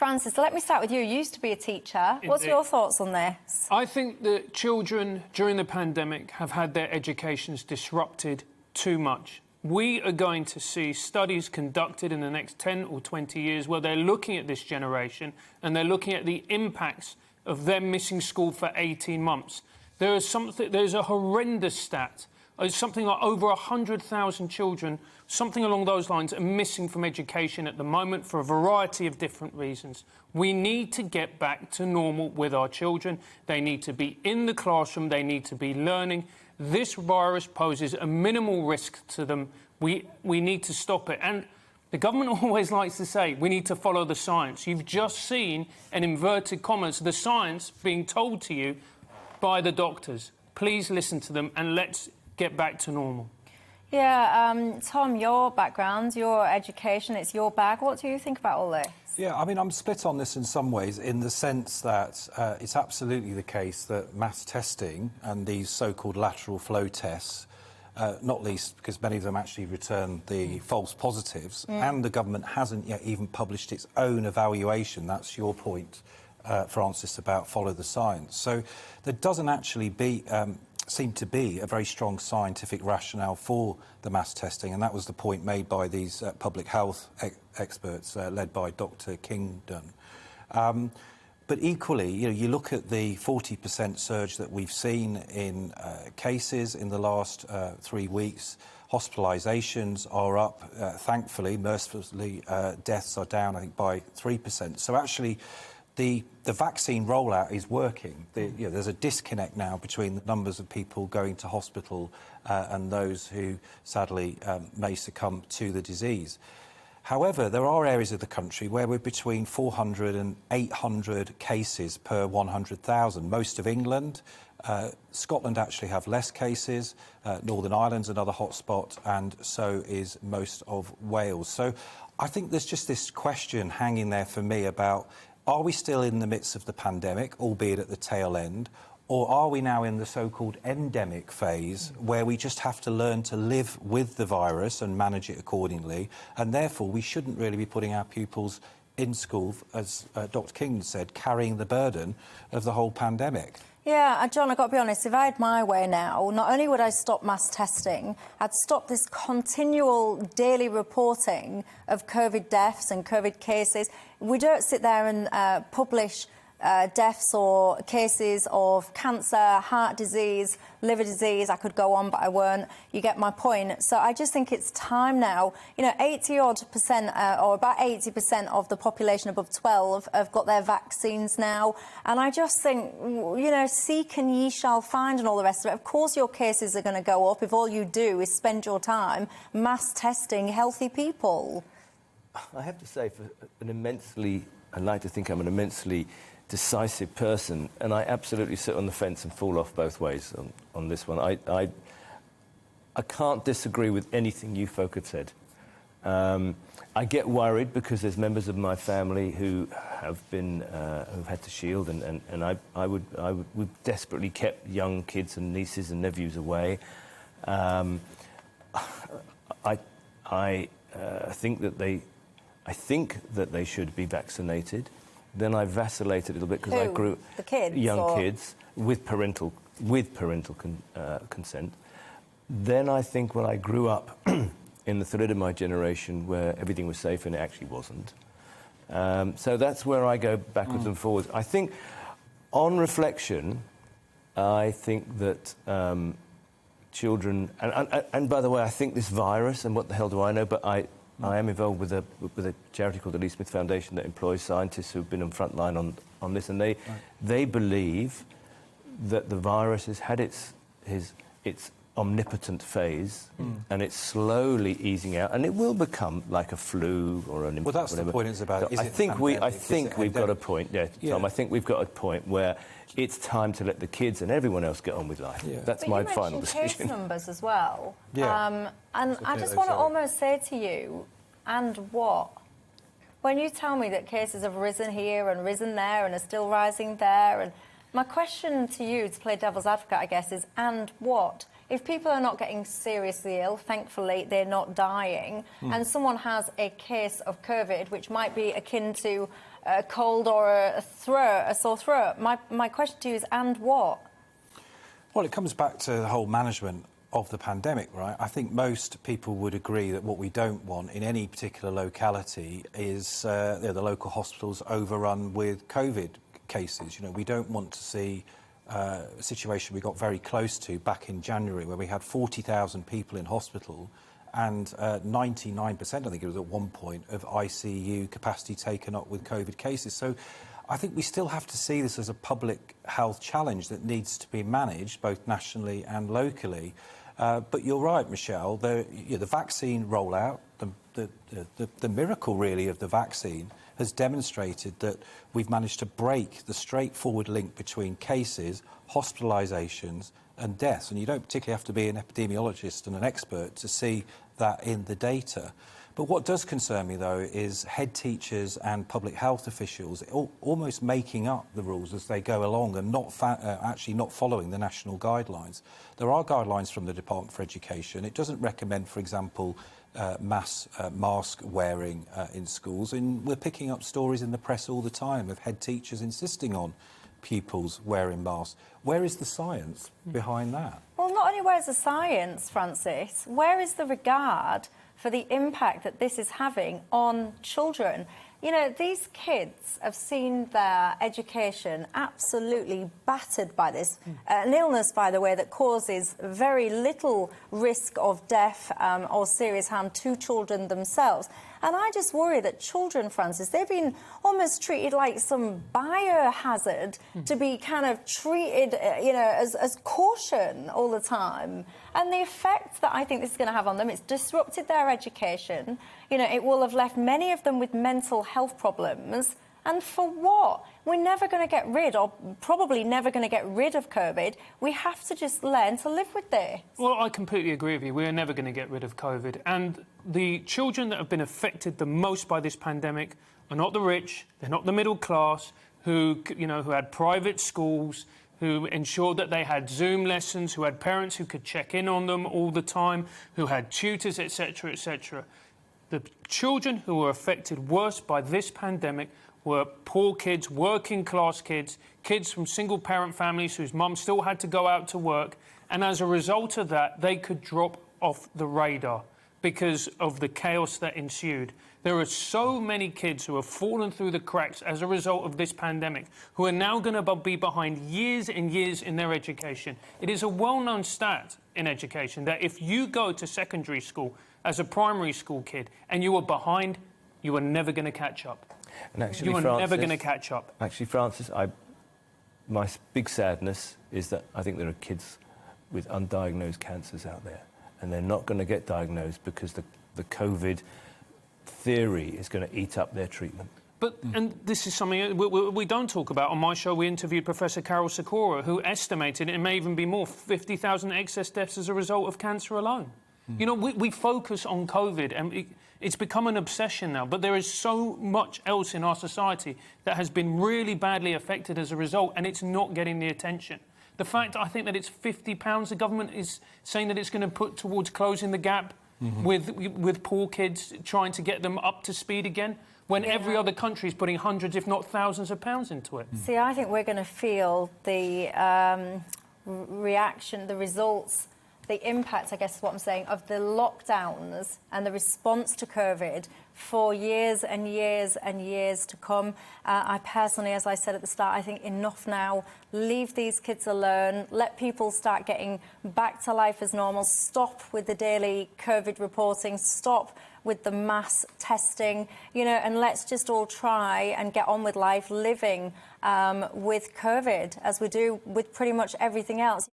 Francis, let me start with you. You used to be a teacher. What's your thoughts on this? I think that children during the pandemic have had their educations disrupted too much. We are going to see studies conducted in the next 10 or 20 years where they're looking at this generation and they're looking at the impacts of them missing school for 18 months. There's a horrendous stat. Something like over 100,000 children, something along those lines, are missing from education at the moment for a variety of different reasons. We need to get back to normal with our children. They need to be in the classroom. They need to be learning. This virus poses a minimal risk to them. We need to stop it. And the government always likes to say, we need to follow the science. You've just seen, in inverted commas, the science being told to you by the doctors. Please listen to them and let's get back to normal. Yeah, Tom, your background, your education, it's your bag. What do you think about all this? Yeah, I mean, I'm split on this in some ways, in the sense that it's absolutely the case that mass testing and these so-called lateral flow tests, not least because many of them actually return the false positives, and the government hasn't yet even published its own evaluation. That's your point, Francis, about follow the science. So there doesn't actually seem to be a very strong scientific rationale for the mass testing, and that was the point made by these public health experts led by Dr. Kingdon. But equally, you look at the 40% surge that we've seen in cases in the last 3 weeks. Hospitalisations are up, thankfully, mercifully, deaths are down, I think, by 3%. So actually, the vaccine rollout is working. There's a disconnect now between the numbers of people going to hospital and those who, sadly, may succumb to the disease. However, there are areas of the country where we're between 400 and 800 cases per 100,000. Most of England, Scotland actually have less cases, Northern Ireland's another hotspot, and so is most of Wales. So I think there's just this question hanging there for me about, are we still in the midst of the pandemic, albeit at the tail end, or are we now in the so-called endemic phase where we just have to learn to live with the virus and manage it accordingly, and therefore we shouldn't really be putting our pupils in school, as Dr. King said, carrying the burden of the whole pandemic? Yeah, John, I've got to be honest, if I had my way now, not only would I stop mass testing, I'd stop this continual daily reporting of COVID deaths and COVID cases. We don't sit there and publish deaths or cases of cancer, heart disease, liver disease. I could go on, but I won't. You get my point. So I just think it's time now. 80-odd%, or about 80% of the population above 12 have got their vaccines now. And I just think, seek and ye shall find and all the rest of it. Of course your cases are going to go up if all you do is spend your time mass testing healthy people. I have to say, I'd like to think I'm an immensely decisive person, and I absolutely sit on the fence and fall off both ways on this one. I can't disagree with anything you folk have said. I get worried because there's members of my family who have been who've had to shield, and we've desperately kept young kids and nieces and nephews away. I think that they should be vaccinated. Then I vacillate a little bit because I grew the kids, kids with parental consent. Then I think when I grew up in the thread of my generation where everything was safe and it actually wasn't. So that's where I go backwards and forwards. I think, on reflection, I think that children and by the way, I think this virus, and what the hell do I know? But I am involved with a charity called the Lee Smith Foundation that employs scientists who've been on front line on this, and they believe that the virus has had its omnipotent phase, and it's slowly easing out, and it will become like a flu or an. Well, that's whatever. the point. It's about. So I think we've got a point. Yeah, Tom. I think we've got a point where it's time to let the kids and everyone else get on with life. Yeah. That's my final decision. Case numbers as well. Yeah. And I just want to almost say to you, and what? When you tell me that cases have risen here and risen there and are still rising there, and my question to you, to play devil's advocate, I guess, is, and what? If people are not getting seriously ill, thankfully they're not dying, and someone has a case of COVID, which might be akin to a cold or a sore throat. My question to you is, and what? Well, it comes back to the whole management of the pandemic, right? I think most people would agree that what we don't want in any particular locality is the local hospitals overrun with COVID cases. We don't want to see a situation we got very close to back in January, where we had 40,000 people in hospital and 99%, I think it was at one point, of ICU capacity taken up with COVID cases. So I think we still have to see this as a public health challenge that needs to be managed both nationally and locally. But you're right, Michelle, the vaccine rollout, the miracle really of the vaccine has demonstrated that we've managed to break the straightforward link between cases, hospitalisations and deaths. And you don't particularly have to be an epidemiologist and an expert to see that in the data. But what does concern me, though, is head teachers and public health officials almost making up the rules as they go along and actually not following the national guidelines. There are guidelines from the Department for Education. It doesn't recommend, for example, mass mask wearing in schools. And we're picking up stories in the press all the time of head teachers insisting on pupils wearing masks. Where is the science behind that? Well, not only where's the science, Francis, where is the regard for the impact that this is having on children? These kids have seen their education absolutely battered by this. An illness, by the way, that causes very little risk of death or serious harm to children themselves. And I just worry that children, Francis, they've been almost treated like some biohazard to be kind of treated, as caution all the time. And the effect that I think this is going to have on them, it's disrupted their education. It will have left many of them with mental health problems. And for what? We're never going to get rid, or probably never going to get rid of COVID. We have to just learn to live with this. Well, I completely agree with you. We're never going to get rid of COVID. And the children that have been affected the most by this pandemic are not the rich, they're not the middle class, who had private schools, who ensured that they had Zoom lessons, who had parents who could check in on them all the time, who had tutors, etc., etc. The children who were affected worst by this pandemic were poor kids, working class kids, kids from single parent families whose mum still had to go out to work. And as a result of that, they could drop off the radar because of the chaos that ensued. There are so many kids who have fallen through the cracks as a result of this pandemic, who are now going to be behind years and years in their education. It is a well-known stat in education that if you go to secondary school as a primary school kid and you are behind, you are never going to catch up. And actually, you are Francis, never going to catch up. Actually, Francis, my big sadness is that I think there are kids with undiagnosed cancers out there, and they're not going to get diagnosed because the COVID theory is going to eat up their treatment. But, and this is something we don't talk about. On my show, we interviewed Professor Carol Sikora, who estimated it may even be more, 50,000 excess deaths as a result of cancer alone. We focus on COVID, and it's become an obsession now, but there is so much else in our society that has been really badly affected as a result, and it's not getting the attention. The fact, I think, that it's £50 the government is saying that it's going to put towards closing the gap with poor kids, trying to get them up to speed again, when every other country is putting hundreds, if not thousands of pounds into it. See, I think we're going to feel the reaction, the results, the impact, I guess is what I'm saying, of the lockdowns and the response to COVID for years and years and years to come. I personally, as I said at the start, I think enough now. Leave these kids alone. Let people start getting back to life as normal. Stop with the daily COVID reporting. Stop with the mass testing, and let's just all try and get on with life living with COVID as we do with pretty much everything else.